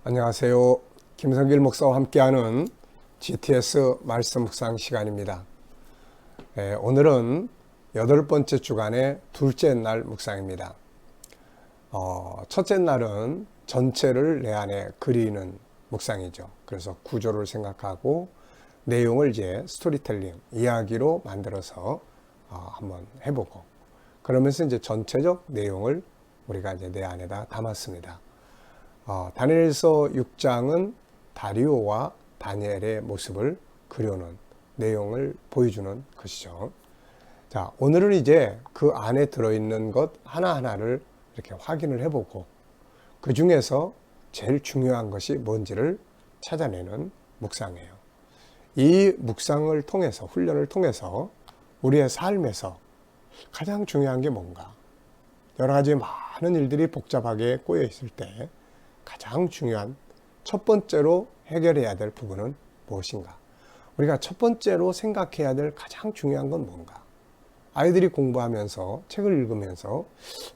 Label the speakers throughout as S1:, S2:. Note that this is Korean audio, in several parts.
S1: 안녕하세요. 김성길 목사와 함께하는 GTS 말씀 묵상 시간입니다. 오늘은 8번째 주간의 둘째 날 묵상입니다. 첫째 날은 전체를 내 안에 그리는 묵상이죠. 그래서 구조를 생각하고 내용을 이제 스토리텔링, 이야기로 만들어서 한번 해보고, 그러면서 이제 전체적 내용을 우리가 이제 내 안에다 담았습니다. 다니엘서 6장은 다리오와 다니엘의 모습을 그려놓은 내용을 보여주는 것이죠. 자, 오늘은 이제 그 안에 들어있는 것 하나하나를 이렇게 확인을 해보고, 그 중에서 제일 중요한 것이 뭔지를 찾아내는 묵상이에요. 이 묵상을 통해서, 훈련을 통해서 우리의 삶에서 가장 중요한 게 뭔가, 여러 가지 많은 일들이 복잡하게 꼬여 있을 때 가장 중요한 첫 번째로 해결해야 될 부분은 무엇인가? 우리가 첫 번째로 생각해야 될 가장 중요한 건 뭔가? 아이들이 공부하면서, 책을 읽으면서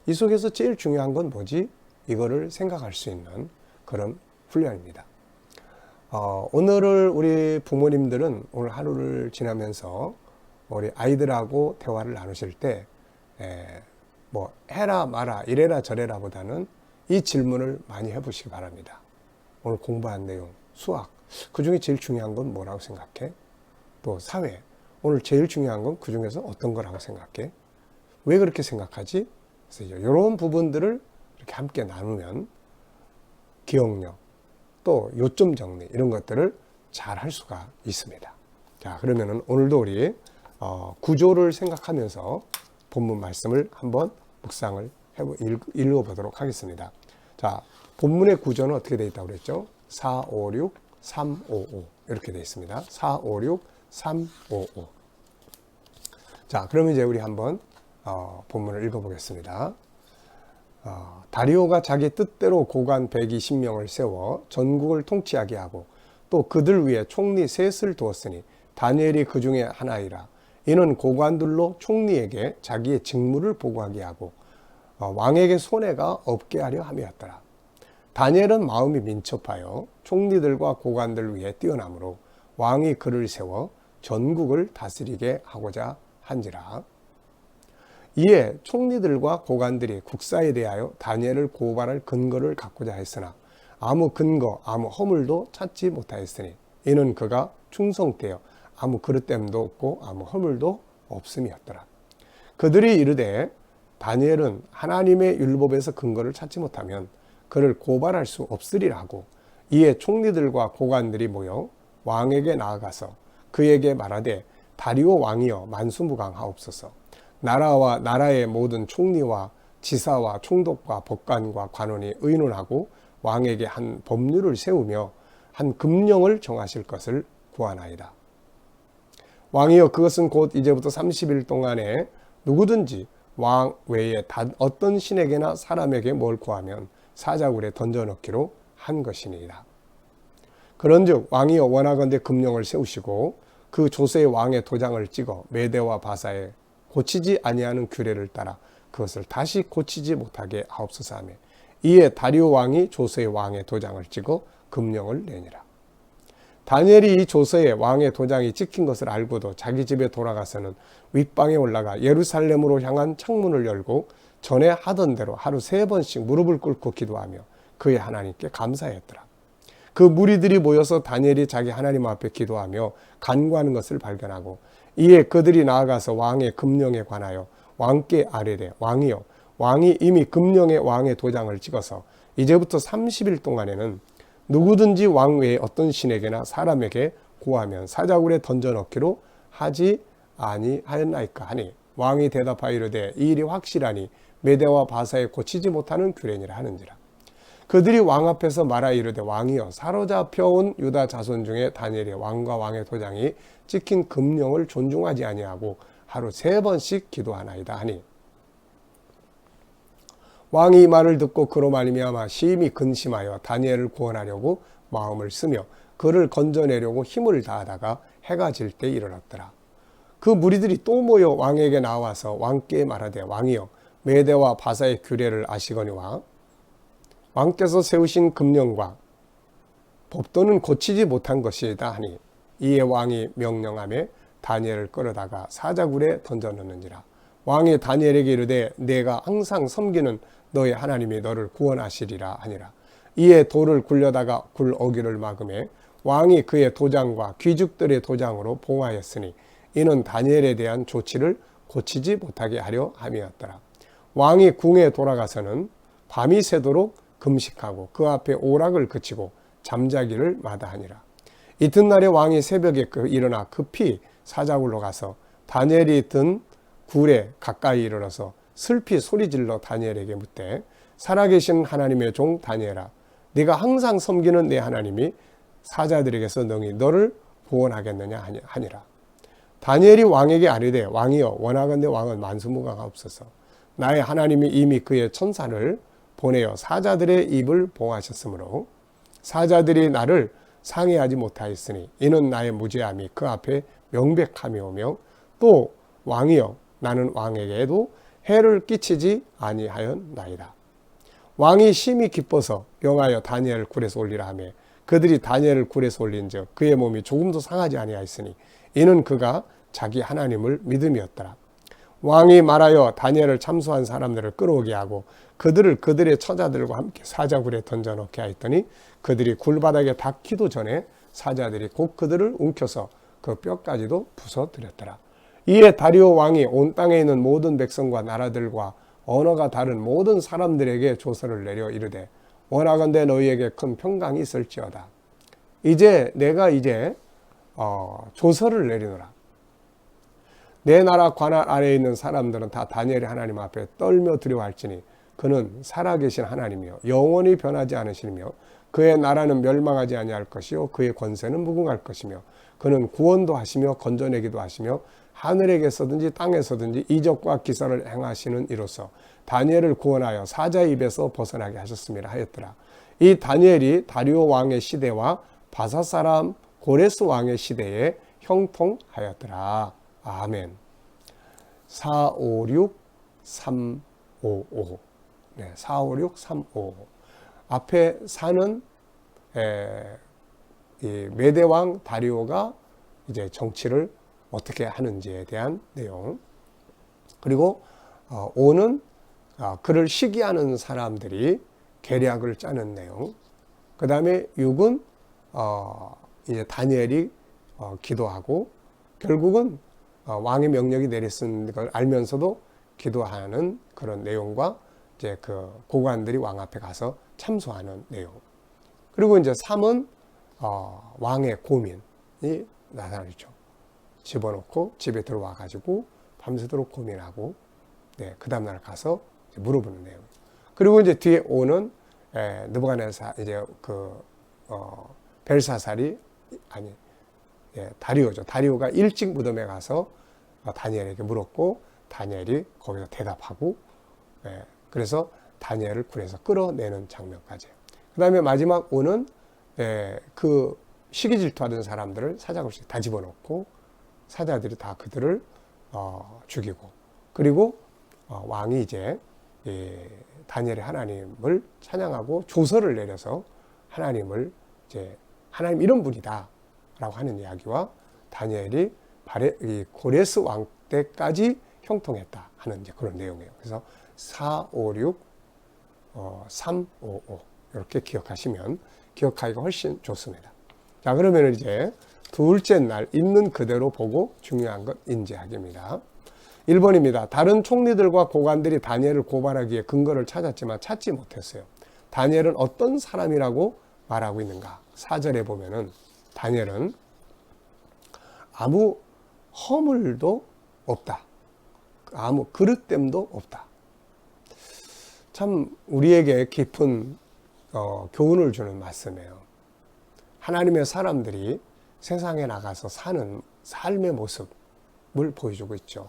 S1: 이 속에서 제일 중요한 건 뭐지? 이거를 생각할 수 있는 그런 훈련입니다. 오늘을 우리 부모님들은 오늘 하루를 지나면서 우리 아이들하고 대화를 나누실 때 뭐 해라 마라 이래라 저래라 보다는 이 질문을 많이 해보시기 바랍니다. 오늘 공부한 내용, 수학, 그 중에 제일 중요한 건 뭐라고 생각해? 또 사회, 오늘 제일 중요한 건 그 중에서 어떤 거라고 생각해? 왜 그렇게 생각하지? 그래서 이런 부분들을 이렇게 함께 나누면 기억력, 또 요점 정리 이런 것들을 잘 할 수가 있습니다. 자, 그러면은 오늘도 우리 구조를 생각하면서 본문 말씀을 한번 묵상을 읽어보도록 하겠습니다. 자, 본문의 구조는 어떻게 되어 있다고 그랬죠? 4, 5, 6, 3, 5, 5 이렇게 되어 있습니다. 4, 5, 6, 3, 5, 5. 자, 그러면 이제 우리 한번 본문을 읽어보겠습니다. 다리오가 자기 뜻대로 고관 120명을 세워 전국을 통치하게 하고 또 그들 위에 총리 셋을 두었으니 다니엘이 그 중에 하나이라. 이는 고관들로 총리에게 자기의 직무를 보고하게 하고 왕에게 손해가 없게 하려 함이었더라. 다니엘은 마음이 민첩하여 총리들과 고관들 위에 뛰어나므로 왕이 그를 세워 전국을 다스리게 하고자 한지라. 이에 총리들과 고관들이 국사에 대하여 다니엘을 고발할 근거를 갖고자 했으나 아무 근거, 아무 허물도 찾지 못하였으니 이는 그가 충성되어 아무 그릇됨도 없고 아무 허물도 없음이었더라. 그들이 이르되 다니엘은 하나님의 율법에서 근거를 찾지 못하면 그를 고발할 수 없으리라고. 이에 총리들과 고관들이 모여 왕에게 나아가서 그에게 말하되 다리오 왕이여 만수무강하옵소서. 나라와 나라의 모든 총리와 지사와 총독과 법관과 관원이 의논하고 왕에게 한 법률을 세우며 한 금령을 정하실 것을 구하나이다. 왕이여 그것은 곧 이제부터 30일 동안에 누구든지 왕 외에 단 어떤 신에게나 사람에게 뭘 구하면 사자굴에 던져넣기로 한 것이니이다. 그런즉 왕이여 원하건대 금령을 세우시고 그 조세의 왕의 도장을 찍어 메대와 바사에 고치지 아니하는 규례를 따라 그것을 다시 고치지 못하게 하옵소서 하며 이에 다리오 왕이 조세의 왕의 도장을 찍어 금령을 내니라. 다니엘이 이 조서에 왕의 도장이 찍힌 것을 알고도 자기 집에 돌아가서는 윗방에 올라가 예루살렘으로 향한 창문을 열고 전에 하던 대로 하루 3번씩 무릎을 꿇고 기도하며 그의 하나님께 감사했더라. 그 무리들이 모여서 다니엘이 자기 하나님 앞에 기도하며 간구하는 것을 발견하고 이에 그들이 나아가서 왕의 금령에 관하여 왕께 아뢰되 왕이여 왕이 이미 금령의 왕의 도장을 찍어서 이제부터 30일 동안에는 누구든지 왕 외에 어떤 신에게나 사람에게 구하면 사자굴에 던져넣기로 하지 아니하였나이까 하니 왕이 대답하여 이르되 이 일이 확실하니 메대와 바사에 고치지 못하는 규례니라 하는지라. 그들이 왕 앞에서 말하 이르되 왕이여 사로잡혀온 유다 자손 중에 다니엘의 왕과 왕의 도장이 찍힌 금령을 존중하지 아니하고 하루 3번씩 기도하나이다 하니 왕이 이 말을 듣고 그로 말미암아 심히 근심하여 다니엘을 구원하려고 마음을 쓰며 그를 건져내려고 힘을 다하다가 해가 질 때 일어났더라. 그 무리들이 또 모여 왕에게 나와서 왕께 말하되 왕이여 메대와 바사의 규례를 아시거니와 왕께서 세우신 금령과 법도는 고치지 못한 것이다 하니 이에 왕이 명령하며 다니엘을 끌어다가 사자굴에 던져넣는지라. 왕이 다니엘에게 이르되 내가 항상 섬기는 너의 하나님이 너를 구원하시리라 하니라. 이에 돌을 굴려다가 굴 어귀를 막음에 왕이 그의 도장과 귀족들의 도장으로 봉하였으니 이는 다니엘에 대한 조치를 고치지 못하게 하려 함이었더라. 왕이 궁에 돌아가서는 밤이 새도록 금식하고 그 앞에 오락을 그치고 잠자기를 마다하니라. 이튿날에 왕이 새벽에 일어나 급히 사자굴로 가서 다니엘이 든 굴에 가까이 이르러서 슬피 소리질러 다니엘에게 묻되 살아계신 하나님의 종 다니엘아, 네가 항상 섬기는 내 하나님이 사자들에게서 능히 너를 구원하겠느냐 하니라. 다니엘이 왕에게 아뢰되 왕이여 원하건대 왕은 만수무강하옵소서. 나의 하나님이 이미 그의 천사를 보내어 사자들의 입을 봉하셨으므로 사자들이 나를 상해하지 못하였으니 이는 나의 무죄함이 그 앞에 명백함이오며 또 왕이여 나는 왕에게도 해를 끼치지 아니하였나이다. 왕이 심히 기뻐서 명하여 다니엘을 굴에서 올리라 하며 그들이 다니엘을 굴에서 올린즉 그의 몸이 조금도 상하지 아니하였으니 이는 그가 자기 하나님을 믿음이었더라. 왕이 말하여 다니엘을 참소한 사람들을 끌어오게 하고 그들을 그들의 처자들과 함께 사자굴에 던져넣게 하였더니 그들이 굴바닥에 닿기도 전에 사자들이 곧 그들을 움켜서 그 뼈까지도 부서뜨렸더라. 이에 다리오 왕이 온 땅에 있는 모든 백성과 나라들과 언어가 다른 모든 사람들에게 조서를 내려 이르되 원하건대 너희에게 큰 평강이 있을지어다. 내가 조서를 내리노라. 내 나라 관할 아래에 있는 사람들은 다 다니엘의 하나님 앞에 떨며 두려워할지니 그는 살아계신 하나님이요 영원히 변하지 않으시며 그의 나라는 멸망하지 아니할 것이요 그의 권세는 무궁할 것이며 그는 구원도 하시며 건져내기도 하시며 하늘에게서든지 땅에서든지 이적과 기사를 행하시는 이로써 다니엘을 구원하여 사자의 입에서 벗어나게 하셨습니다 하였더라. 이 다니엘이 다리오 왕의 시대와 바사 사람 고레스 왕의 시대에 형통하였더라. 아멘. 456 355 네, 456 355 앞에 4는 이 메대왕 다리오가 이제 정치를 어떻게 하는지에 대한 내용, 그리고 5는 그를 시기하는 사람들이 계략을 짜는 내용, 그 다음에 6은 이제 다니엘이 기도하고 결국은 왕의 명령이 내렸은 걸 알면서도 기도하는 그런 내용과 이제 그 고관들이 왕 앞에 가서 참소하는 내용. 그리고 이제 3은 왕의 고민이 나타나죠. 집어넣고 집에 들어와 가지고 밤새도록 고민하고 네, 그 다음날 가서 물어보는 내용. 그리고 이제 뒤에 5는 느부갓네살 이제 벨사살이 다리오죠. 다리오가 일찍 무덤에 가서 다니엘에게 물었고 다니엘이 거기서 대답하고 그래서 다니엘을 굴에서 끌어내는 장면까지. 그 다음에 마지막 5는 그 시기 질투하던 사람들을 사자굴에 다 집어넣고 사자들이 다 그들을 죽이고 그리고 왕이 이제 다니엘의 하나님을 찬양하고 조서를 내려서 하나님을 이제 하나님 이런 분이다 라고 하는 이야기와 다니엘이 고레스 왕 때까지 형통했다 하는 이제 그런 내용이에요. 그래서 456 355 이렇게 기억하시면 기억하기가 훨씬 좋습니다. 자, 그러면 이제 둘째 날 있는 그대로 보고 중요한 것 인지하기입니다. 1번입니다. 다른 총리들과 고관들이 다니엘을 고발하기에 근거를 찾았지만 찾지 못했어요. 다니엘은 어떤 사람이라고 말하고 있는가? 4절에 보면은 다니엘은 아무 허물도 없다. 아무 그릇됨도 없다. 참 우리에게 깊은 교훈을 주는 말씀이에요. 하나님의 사람들이 세상에 나가서 사는 삶의 모습을 보여주고 있죠.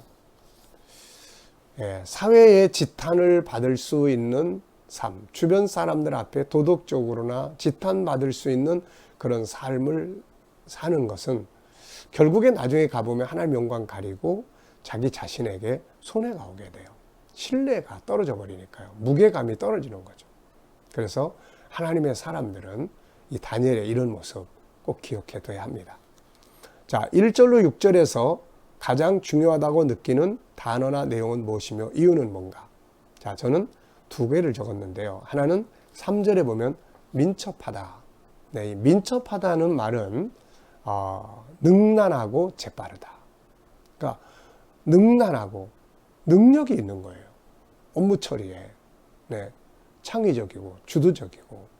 S1: 사회의 지탄을 받을 수 있는 삶, 주변 사람들 앞에 도덕적으로나 지탄받을 수 있는 그런 삶을 사는 것은 결국에 나중에 가보면 하나님 영광 가리고 자기 자신에게 손해가 오게 돼요. 신뢰가 떨어져 버리니까요. 무게감이 떨어지는 거죠. 그래서 하나님의 사람들은 이 다니엘의 이런 모습 꼭 기억해 둬야 합니다. 자, 1절로 6절에서 가장 중요하다고 느끼는 단어나 내용은 무엇이며 이유는 뭔가? 자, 저는 두 개를 적었는데요. 하나는 3절에 보면 민첩하다. 네, 이 민첩하다는 말은 능란하고 재빠르다. 그러니까 능란하고 능력이 있는 거예요. 업무 처리에. 네, 창의적이고 주도적이고.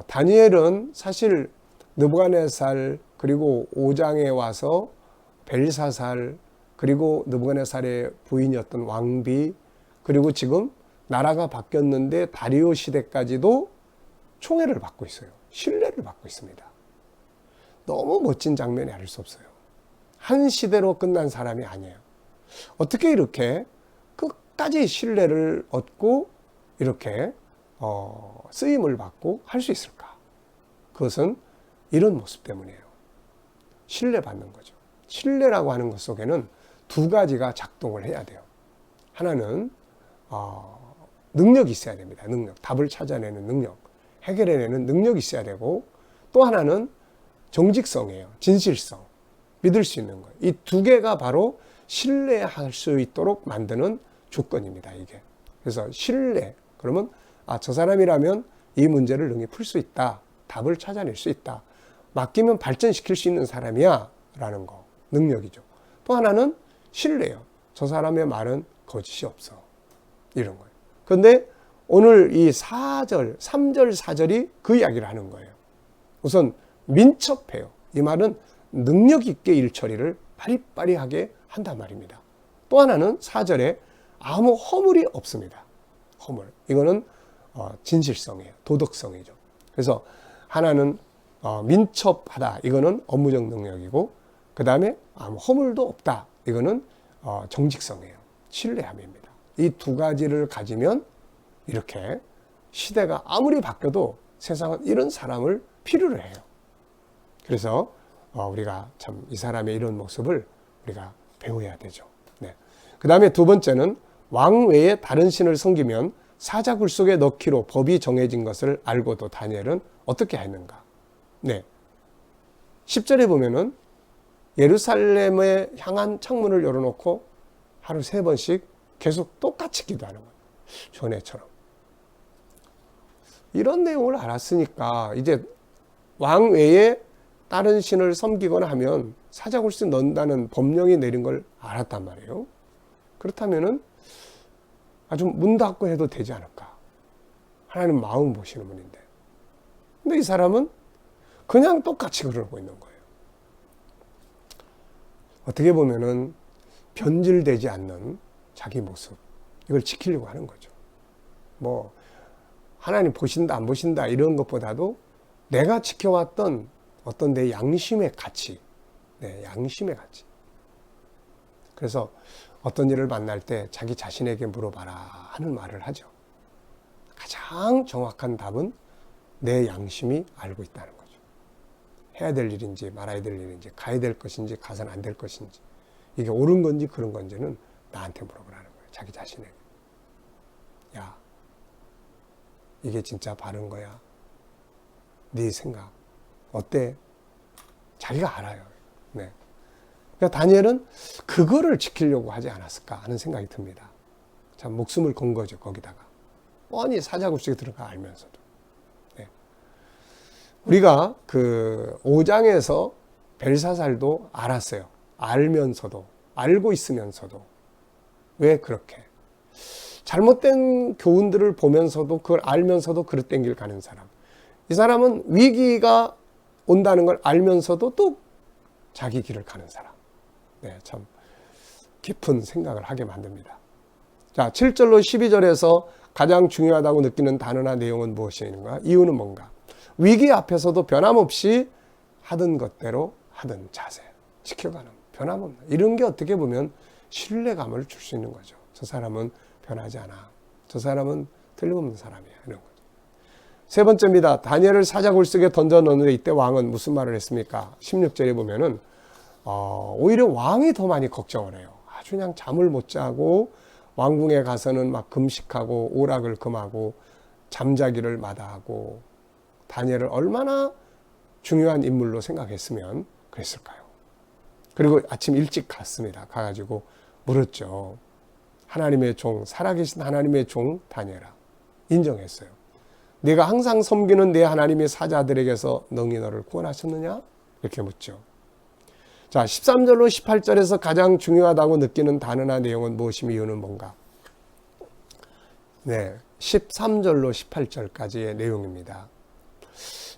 S1: 다니엘은 사실 느부갓네살 그리고 5장에 와서 벨사살 그리고 느부갓네살의 부인이었던 왕비 그리고 지금 나라가 바뀌었는데 다리오 시대까지도 총애를 받고 있어요. 신뢰를 받고 있습니다. 너무 멋진 장면이 아닐 수 없어요. 한 시대로 끝난 사람이 아니에요. 어떻게 이렇게 끝까지 신뢰를 얻고 이렇게 쓰임을 받고 할 수 있을까? 그것은 이런 모습 때문이에요. 신뢰받는 거죠. 신뢰라고 하는 것 속에는 두 가지가 작동을 해야 돼요. 하나는 능력이 있어야 됩니다. 능력. 답을 찾아내는 능력. 해결해내는 능력이 있어야 되고 또 하나는 정직성이에요. 진실성. 믿을 수 있는 거예요. 이 두 개가 바로 신뢰할 수 있도록 만드는 조건입니다. 이게. 그래서 신뢰. 그러면 저 사람이라면 이 문제를 능히 풀 수 있다. 답을 찾아낼 수 있다. 맡기면 발전시킬 수 있는 사람이야 라는 거. 능력이죠. 또 하나는 신뢰요. 저 사람의 말은 거짓이 없어. 이런 거예요. 그런데 오늘 이 4절, 3절, 4절이 그 이야기를 하는 거예요. 우선 민첩해요. 이 말은 능력 있게 일 처리를 빠리빠리하게 한단 말입니다. 또 하나는 4절에 아무 허물이 없습니다. 허물. 이거는 진실성이에요. 도덕성이죠. 그래서 하나는 민첩하다. 이거는 업무적 능력이고 그 다음에 아무 허물도 없다. 이거는 정직성이에요. 신뢰함입니다. 이 두 가지를 가지면 이렇게 시대가 아무리 바뀌어도 세상은 이런 사람을 필요로 해요. 그래서 우리가 참 이 사람의 이런 모습을 우리가 배워야 되죠. 네. 그 다음에 두 번째는 왕 외에 다른 신을 섬기면 사자굴 속에 넣기로 법이 정해진 것을 알고도 다니엘은 어떻게 했는가? 네. 10절에 보면은 예루살렘에 향한 창문을 열어놓고 하루 3번씩 계속 똑같이 기도하는 거예요. 전에처럼. 이런 내용을 알았으니까 이제 왕 외에 다른 신을 섬기거나 하면 사자굴 속에 넣는다는 법령이 내린 걸 알았단 말이에요. 그렇다면은 아주 문 닫고 해도 되지 않을까? 하나님 마음 보시는 분인데. 근데 이 사람은 그냥 똑같이 그러고 있는 거예요. 어떻게 보면은 변질되지 않는 자기 모습. 이걸 지키려고 하는 거죠. 뭐 하나님 보신다 안 보신다 이런 것보다도 내가 지켜왔던 어떤 내 양심의 가치. 네, 양심의 가치. 그래서 어떤 일을 만날 때 자기 자신에게 물어봐라 하는 말을 하죠. 가장 정확한 답은 내 양심이 알고 있다는 거죠. 해야 될 일인지 말아야 될 일인지 가야 될 것인지 가서는 안 될 것인지 이게 옳은 건지 그런 건지는 나한테 물어보라는 거예요. 자기 자신에게. 야, 이게 진짜 바른 거야? 네 생각 어때? 자기가 알아요. 네. 그러니까 다니엘은 그거를 지키려고 하지 않았을까 하는 생각이 듭니다. 참 목숨을 건 거죠. 거기다가 뻔히 사자굴 속에 들어가 알면서도. 네. 우리가 그 5장에서 벨사살도 알았어요. 알면서도 알고 있으면서도 왜 그렇게 잘못된 교훈들을 보면서도 그걸 알면서도 그릇된 길 가는 사람. 이 사람은 위기가 온다는 걸 알면서도 또 자기 길을 가는 사람. 네, 참 깊은 생각을 하게 만듭니다. 자, 7절로 12절에서 가장 중요하다고 느끼는 단어나 내용은 무엇인가? 이유는 뭔가? 위기 앞에서도 변함없이 하던 것대로 하던 자세. 지켜가는 변함없는. 이런 게 어떻게 보면 신뢰감을 줄 수 있는 거죠. 저 사람은 변하지 않아. 저 사람은 틀림없는 사람이야. 이런 거죠. 세 번째입니다. 다니엘을 사자굴 속에 던져 넣는데 이때 왕은 무슨 말을 했습니까? 16절에 보면은 오히려 왕이 더 많이 걱정을 해요. 아주 그냥 잠을 못 자고 왕궁에 가서는 막 금식하고 오락을 금하고 잠자기를 마다하고 다니엘을 얼마나 중요한 인물로 생각했으면 그랬을까요? 그리고 아침 일찍 갔습니다. 가가지고 물었죠. 하나님의 종, 살아계신 하나님의 종 다니엘아, 인정했어요. 네가 항상 섬기는 내 하나님의 사자들에게서 능히 너를 구원하셨느냐? 이렇게 묻죠. 자, 13절로 18절에서 가장 중요하다고 느끼는 단어나 내용은 무엇이며 이유는 뭔가? 네, 13절로 18절까지의 내용입니다.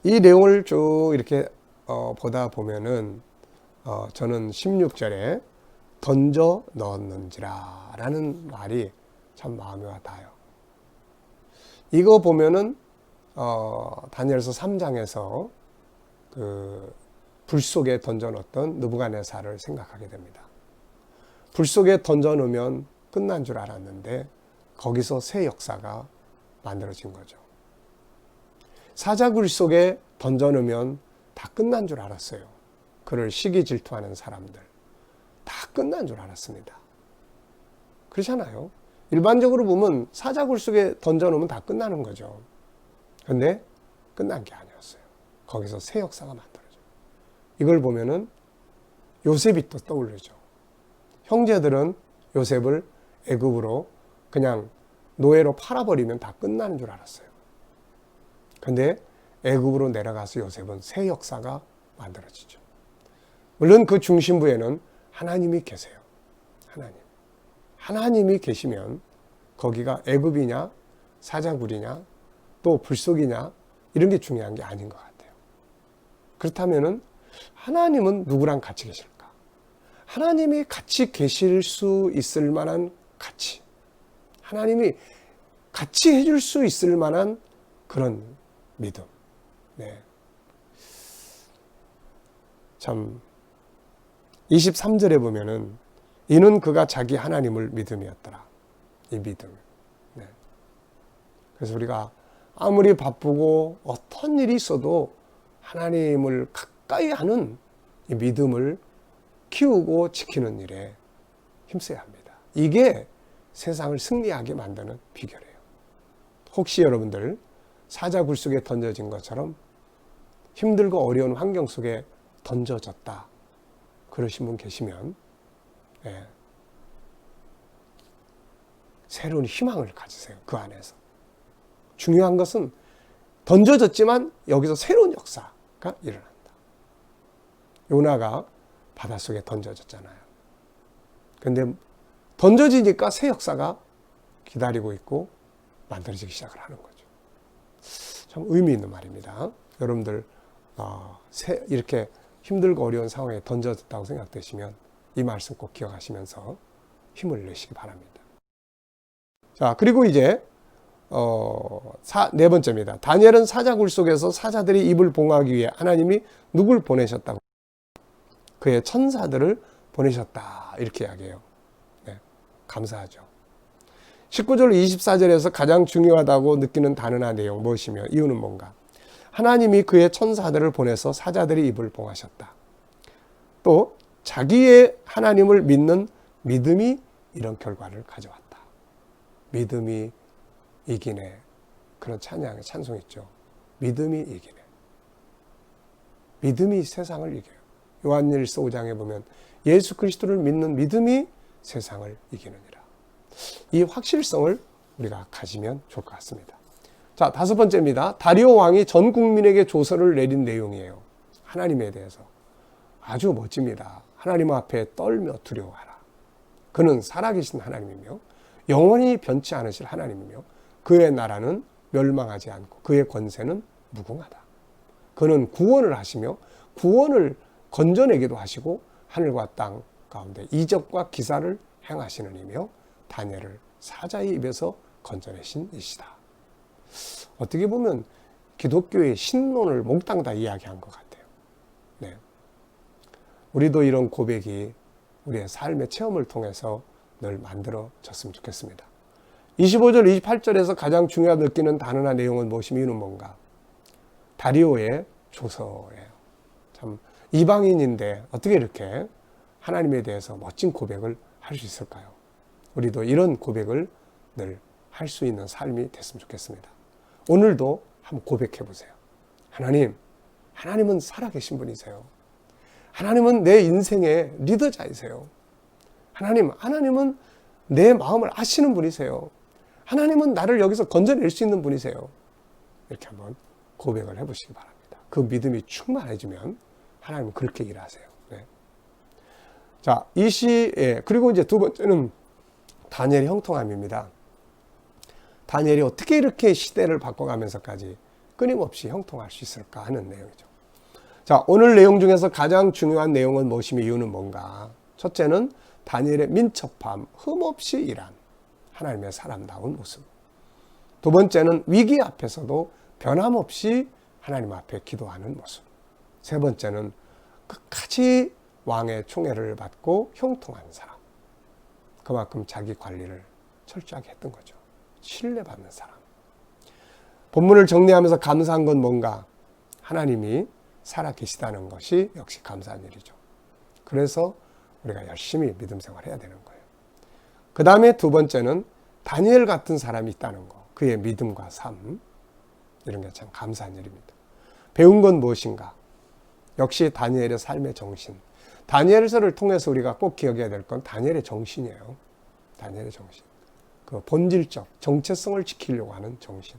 S1: 이 내용을 쭉 이렇게 보다 보면은 저는 16절에 던져 넣었는지라 라는 말이 참 마음에 와 닿아요. 이거 보면은 다니엘서 3장에서 그 불 속에 던져 넣었던 느부갓네살을 생각하게 됩니다. 불 속에 던져 넣으면 끝난 줄 알았는데 거기서 새 역사가 만들어진 거죠. 사자굴 속에 던져 넣으면 다 끝난 줄 알았어요. 그를 시기 질투하는 사람들 다 끝난 줄 알았습니다. 그렇잖아요. 일반적으로 보면 사자굴 속에 던져 놓으면 다 끝나는 거죠. 그런데 끝난 게 아니었어요. 거기서 새 역사가 만들어져요. 이걸 보면은 요셉이 또 떠오르죠. 형제들은 요셉을 애굽으로 그냥 노예로 팔아버리면 다 끝나는 줄 알았어요. 그런데 애굽으로 내려가서 요셉은 새 역사가 만들어지죠. 물론 그 중심부에는 하나님이 계세요. 하나님이 계시면 거기가 애굽이냐 사자굴이냐 또 불속이냐 이런 게 중요한 게 아닌 것 같아요. 그렇다면은 하나님은 누구랑 같이 계실까? 하나님이 같이 계실 수 있을 만한 가치, 하나님이 같이 해줄 수 있을 만한 그런 믿음. 네. 참 23절에 보면은 이는 그가 자기 하나님을 믿음이었더라. 이 믿음. 네. 그래서 우리가 아무리 바쁘고 어떤 일이 있어도 하나님을 가까이 하는 이 믿음을 키우고 지키는 일에 힘써야 합니다. 이게 세상을 승리하게 만드는 비결이에요. 혹시 여러분들 사자굴 속에 던져진 것처럼 힘들고 어려운 환경 속에 던져졌다 그러신 분 계시면 새로운 희망을 가지세요. 그 안에서. 중요한 것은 던져졌지만 여기서 새로운 역사가 일어난다. 요나가 바닷속에 던져졌잖아요. 근데 던져지니까 새 역사가 기다리고 있고 만들어지기 시작을 하는 거죠. 참 의미 있는 말입니다. 여러분들 이렇게 힘들고 어려운 상황에 던져졌다고 생각되시면 이 말씀 꼭 기억하시면서 힘을 내시기 바랍니다. 자, 그리고 이제 네 번째입니다. 다니엘은 사자굴 속에서 사자들이 입을 봉하기 위해 하나님이 누굴 보내셨다고? 그의 천사들을 보내셨다. 이렇게 이야기해요. 네, 감사하죠. 19절 24절에서 가장 중요하다고 느끼는 단어나 내용 무엇이며 이유는 뭔가? 하나님이 그의 천사들을 보내서 사자들이 입을 봉하셨다. 또 자기의 하나님을 믿는 믿음이 이런 결과를 가져왔다. 믿음이 이기네. 그런 찬송 있죠. 믿음이 이기네. 믿음이 세상을 이겨요. 요한일서 5장에 보면 예수 그리스도를 믿는 믿음이 세상을 이기느니라. 이 확실성을 우리가 가지면 좋을 것 같습니다. 자, 다섯 번째입니다. 다리오 왕이 전 국민에게 조서를 내린 내용이에요. 하나님에 대해서. 아주 멋집니다. 하나님 앞에 떨며 두려워하라. 그는 살아계신 하나님이며 영원히 변치 않으실 하나님이며 그의 나라는 멸망하지 않고 그의 권세는 무궁하다. 그는 구원을 하시며 구원을 건져내기도 하시고 하늘과 땅 가운데 이적과 기사를 행하시는 이며 다니엘을 사자의 입에서 건져내신 이시다. 어떻게 보면 기독교의 신론을 몽땅 다 이야기한 것 같아요. 네. 우리도 이런 고백이 우리의 삶의 체험을 통해서 늘 만들어졌으면 좋겠습니다. 25절, 28절에서 가장 중요하게 느끼는 단어나 내용은 무엇이며 이유는 뭔가? 다리오의 조서예요. 참 이방인인데 어떻게 이렇게 하나님에 대해서 멋진 고백을 할 수 있을까요? 우리도 이런 고백을 늘 할 수 있는 삶이 됐으면 좋겠습니다. 오늘도 한번 고백해 보세요. 하나님은 살아계신 분이세요. 하나님은 내 인생의 리더자이세요. 하나님은 내 마음을 아시는 분이세요. 하나님은 나를 여기서 건져낼 수 있는 분이세요. 이렇게 한번 고백을 해보시기 바랍니다. 그 믿음이 충만해지면 하나님은 그렇게 일하세요. 네. 자, 이 시에, 그리고 이제 두 번째는 다니엘의 형통함입니다. 다니엘이 어떻게 이렇게 시대를 바꿔가면서까지 끊임없이 형통할 수 있을까 하는 내용이죠. 자, 오늘 내용 중에서 가장 중요한 내용은 무엇이며 이유는 뭔가? 첫째는 다니엘의 민첩함, 흠없이 일한 하나님의 사람다운 모습. 두 번째는 위기 앞에서도 변함없이 하나님 앞에 기도하는 모습. 세 번째는 끝까지 왕의 총애를 받고 형통한 사람. 그만큼 자기 관리를 철저하게 했던 거죠. 신뢰받는 사람. 본문을 정리하면서 감사한 건 뭔가? 하나님이 살아계시다는 것이 역시 감사한 일이죠. 그래서 우리가 열심히 믿음 생활해야 되는 거예요. 그 다음에 두 번째는 다니엘 같은 사람이 있다는 거. 그의 믿음과 삶. 이런 게 참 감사한 일입니다. 배운 건 무엇인가? 역시 다니엘의 삶의 정신. 다니엘서를 통해서 우리가 꼭 기억해야 될 건 다니엘의 정신이에요. 다니엘의 정신. 그 본질적 정체성을 지키려고 하는 정신.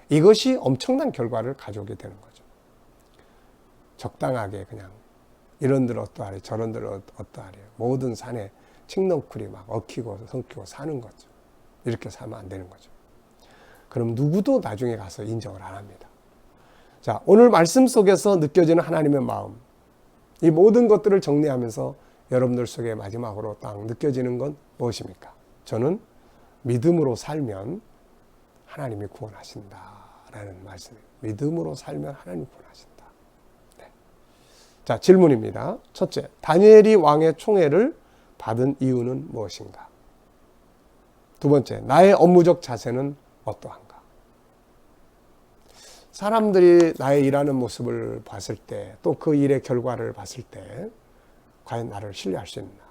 S1: 이것이 엄청난 결과를 가져오게 되는 거죠. 적당하게 그냥 이런들 어떠하리 저런들 어떠하리 모든 산에 칡넝쿨이 막 얽히고 섞이고 사는 거죠. 이렇게 살면 안 되는 거죠. 그럼 누구도 나중에 가서 인정을 안 합니다. 자, 오늘 말씀 속에서 느껴지는 하나님의 마음, 이 모든 것들을 정리하면서 여러분들 속에 마지막으로 딱 느껴지는 건 무엇입니까? 저는 믿음으로 살면 하나님이 구원하신다라는 말씀이에요. 믿음으로 살면 하나님이 구원하신다. 네. 자, 질문입니다. 첫째, 다니엘이 왕의 총애를 받은 이유는 무엇인가? 두 번째, 나의 업무적 자세는 어떠한가? 사람들이 나의 일하는 모습을 봤을 때, 또 그 일의 결과를 봤을 때, 과연 나를 신뢰할 수 있나?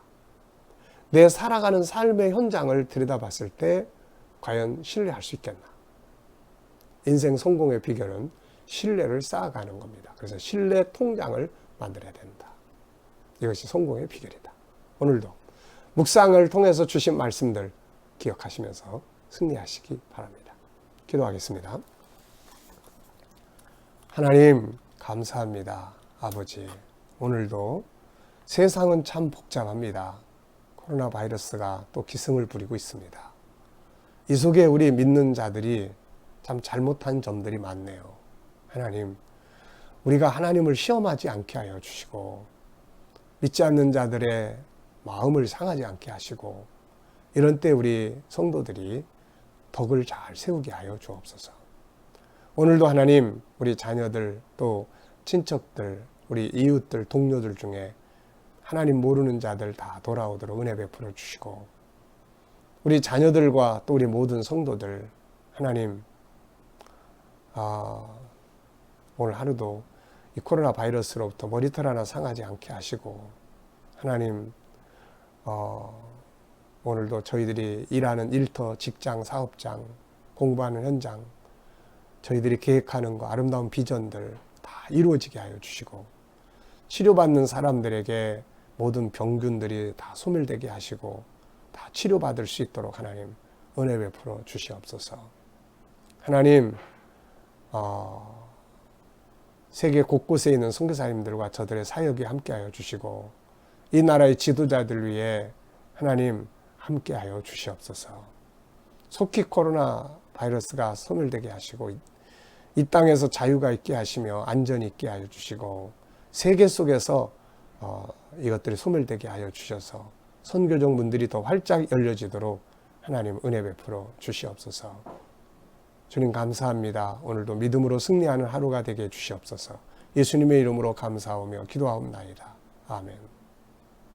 S1: 내 살아가는 삶의 현장을 들여다봤을 때, 과연 신뢰할 수 있겠나? 인생 성공의 비결은 신뢰를 쌓아가는 겁니다. 그래서 신뢰 통장을 만들어야 된다. 이것이 성공의 비결이다. 오늘도 묵상을 통해서 주신 말씀들 기억하시면서 승리하시기 바랍니다. 기도하겠습니다. 하나님 감사합니다. 아버지, 오늘도 세상은 참 복잡합니다. 코로나 바이러스가 또 기승을 부리고 있습니다. 이 속에 우리 믿는 자들이 참 잘못한 점들이 많네요. 하나님, 우리가 하나님을 시험하지 않게 하여 주시고 믿지 않는 자들의 마음을 상하지 않게 하시고 이런 때 우리 성도들이 덕을 잘 세우게 하여 주옵소서. 오늘도 하나님, 우리 자녀들 또 친척들, 우리 이웃들, 동료들 중에 하나님 모르는 자들 다 돌아오도록 은혜 베풀어 주시고 우리 자녀들과 또 우리 모든 성도들 하나님 오늘 하루도 이 코로나 바이러스로부터 머리털 하나 상하지 않게 하시고 하나님 오늘도 저희들이 일하는 일터, 직장, 사업장, 공부하는 현장 저희들이 계획하는 거 아름다운 비전들 다 이루어지게 하여 주시고 치료받는 사람들에게 모든 병균들이 다 소멸되게 하시고 다 치료받을 수 있도록 하나님 은혜 베풀어 주시옵소서. 하나님 세계 곳곳에 있는 선교사님들과 저들의 사역에 함께하여 주시고 이 나라의 지도자들 위해 하나님 함께하여 주시옵소서. 속히 코로나 바이러스가 소멸되게 하시고 이 땅에서 자유가 있게 하시며 안전이 있게 하여 주시고 세계 속에서 이것들이 소멸되게 하여 주셔서 선교적 문들이 더 활짝 열려지도록 하나님 은혜 베풀어 주시옵소서. 주님 감사합니다. 오늘도 믿음으로 승리하는 하루가 되게 해주시옵소서. 예수님의 이름으로 감사하며 기도하옵나이다. 아멘.